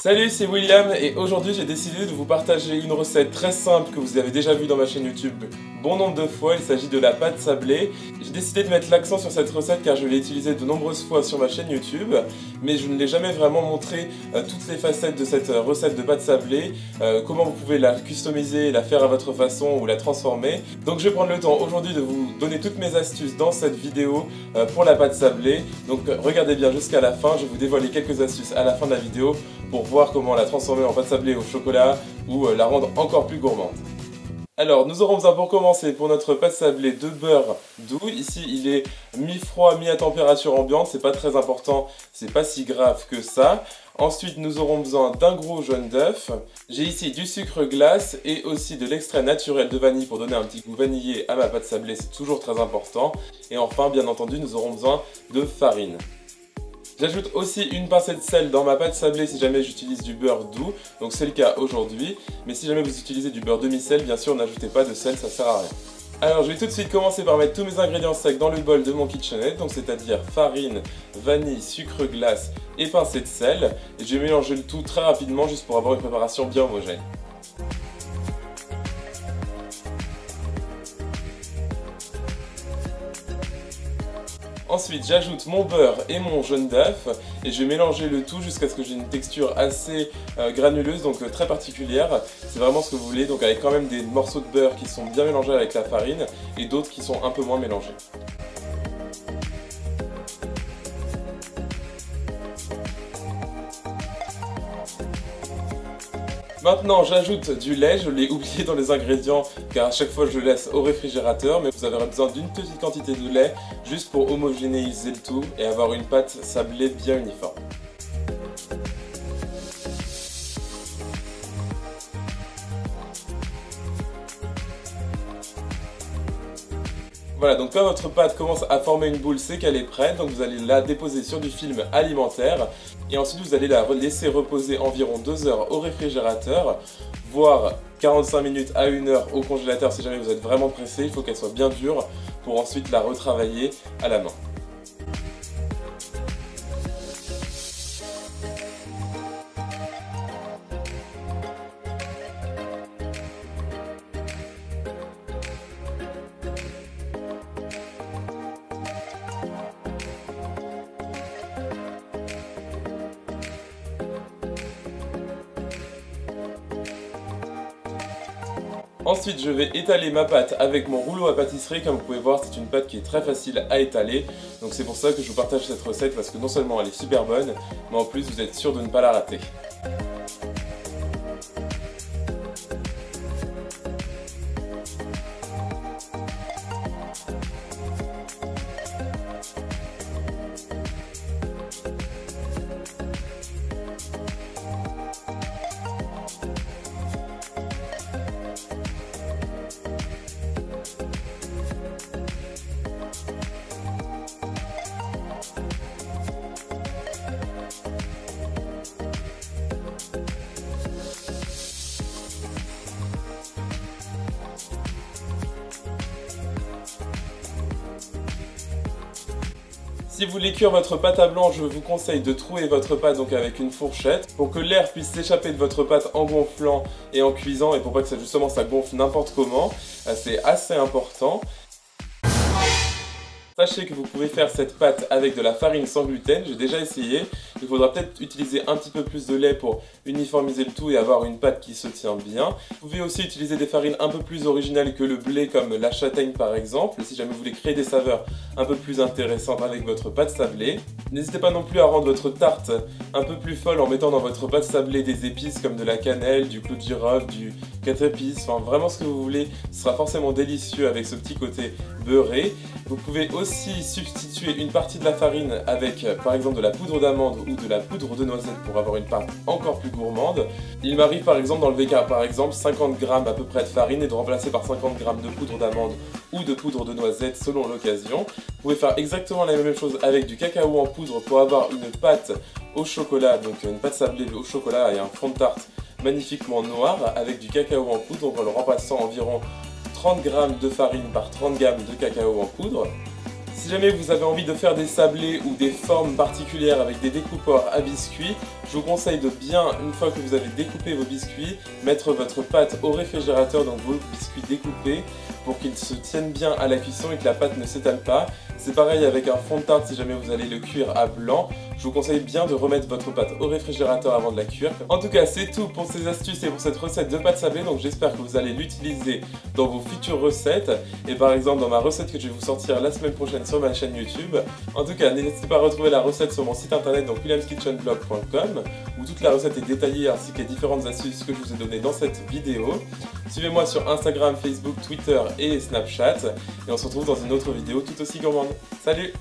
Salut, c'est William et aujourd'hui j'ai décidé de vous partager une recette très simple que vous avez déjà vue dans ma chaîne YouTube bon nombre de fois. Il s'agit de la pâte sablée. J'ai décidé de mettre l'accent sur cette recette car je l'ai utilisée de nombreuses fois sur ma chaîne YouTube, mais je ne l'ai jamais vraiment montré toutes les facettes de cette recette de pâte sablée, comment vous pouvez la customiser, la faire à votre façon ou la transformer. Donc je vais prendre le temps aujourd'hui de vous donner toutes mes astuces dans cette vidéo pour la pâte sablée. Donc regardez bien jusqu'à la fin, je vais vous dévoiler quelques astuces à la fin de la vidéo pour voir comment la transformer en pâte sablée au chocolat ou la rendre encore plus gourmande. Alors nous aurons besoin pour commencer pour notre pâte sablée de beurre doux. Ici il est mi-froid, mi à température ambiante, c'est pas très important, c'est pas si grave que ça. Ensuite nous aurons besoin d'un gros jaune d'œuf. J'ai ici du sucre glace et aussi de l'extrait naturel de vanille pour donner un petit goût vanillé à ma pâte sablée, c'est toujours très important. Et enfin bien entendu nous aurons besoin de farine. J'ajoute aussi une pincée de sel dans ma pâte sablée si jamais j'utilise du beurre doux, donc c'est le cas aujourd'hui. Mais si jamais vous utilisez du beurre demi-sel, bien sûr n'ajoutez pas de sel, ça sert à rien. Alors je vais tout de suite commencer par mettre tous mes ingrédients secs dans le bol de mon KitchenAid, donc c'est-à-dire farine, vanille, sucre glace et pincée de sel. Et je vais mélanger le tout très rapidement juste pour avoir une préparation bien homogène. Ensuite, j'ajoute mon beurre et mon jaune d'œuf et je vais mélanger le tout jusqu'à ce que j'ai une texture assez granuleuse, donc très particulière. C'est vraiment ce que vous voulez, donc avec quand même des morceaux de beurre qui sont bien mélangés avec la farine et d'autres qui sont un peu moins mélangés. Maintenant j'ajoute du lait, je l'ai oublié dans les ingrédients car à chaque fois je le laisse au réfrigérateur, mais vous avez besoin d'une petite quantité de lait juste pour homogénéiser le tout et avoir une pâte sablée bien uniforme. Voilà, donc quand votre pâte commence à former une boule, c'est qu'elle est prête, donc vous allez la déposer sur du film alimentaire et ensuite vous allez la laisser reposer environ 2 heures au réfrigérateur, voire 45 minutes à 1 heure au congélateur si jamais vous êtes vraiment pressé. Il faut qu'elle soit bien dure pour ensuite la retravailler à la main. Ensuite, je vais étaler ma pâte avec mon rouleau à pâtisserie. Comme vous pouvez voir, c'est une pâte qui est très facile à étaler. Donc c'est pour ça que je vous partage cette recette parce que non seulement elle est super bonne, mais en plus vous êtes sûr de ne pas la rater. Si vous voulez cuire votre pâte à blanc, je vous conseille de trouer votre pâte donc avec une fourchette pour que l'air puisse s'échapper de votre pâte en gonflant et en cuisant et pour pas que justement ça gonfle n'importe comment. C'est assez important. Sachez que vous pouvez faire cette pâte avec de la farine sans gluten, j'ai déjà essayé. Il faudra peut-être utiliser un petit peu plus de lait pour uniformiser le tout et avoir une pâte qui se tient bien. Vous pouvez aussi utiliser des farines un peu plus originales que le blé comme la châtaigne par exemple, si jamais vous voulez créer des saveurs un peu plus intéressantes avec votre pâte sablée. N'hésitez pas non plus à rendre votre tarte un peu plus folle en mettant dans votre pâte sablée des épices comme de la cannelle, du clou de girofle, du 4 épices, enfin vraiment ce que vous voulez. Ce sera forcément délicieux avec ce petit côté beurré. Vous pouvez aussi substituer une partie de la farine avec par exemple de la poudre d'amande ou de la poudre de noisette pour avoir une pâte encore plus gourmande. Il m'arrive par exemple d'enlever par exemple 50 g à peu près de farine et de remplacer par 50 g de poudre d'amande ou de poudre de noisette selon l'occasion. Vous pouvez faire exactement la même chose avec du cacao en poudre pour avoir une pâte au chocolat, donc une pâte sablée au chocolat et un fond de tarte magnifiquement noir avec du cacao en poudre, donc en le remplaçant environ 30 g de farine par 30 g de cacao en poudre. Si jamais vous avez envie de faire des sablés ou des formes particulières avec des découpeurs à biscuits, je vous conseille de bien, une fois que vous avez découpé vos biscuits, mettre votre pâte au réfrigérateur, donc vos biscuits découpés, pour qu'ils se tiennent bien à la cuisson et que la pâte ne s'étale pas. C'est pareil avec un fond de tarte si jamais vous allez le cuire à blanc. Je vous conseille bien de remettre votre pâte au réfrigérateur avant de la cuire. En tout cas, c'est tout pour ces astuces et pour cette recette de pâte sablée, donc j'espère que vous allez l'utiliser dans vos futures recettes et par exemple dans ma recette que je vais vous sortir la semaine prochaine sur ma chaîne YouTube. En tout cas, n'hésitez pas à retrouver la recette sur mon site internet, donc williamskitchenblog.com, où toute la recette est détaillée ainsi que les différentes astuces que je vous ai données dans cette vidéo. Suivez-moi sur Instagram, Facebook, Twitter et Snapchat et on se retrouve dans une autre vidéo tout aussi gourmande. Salut!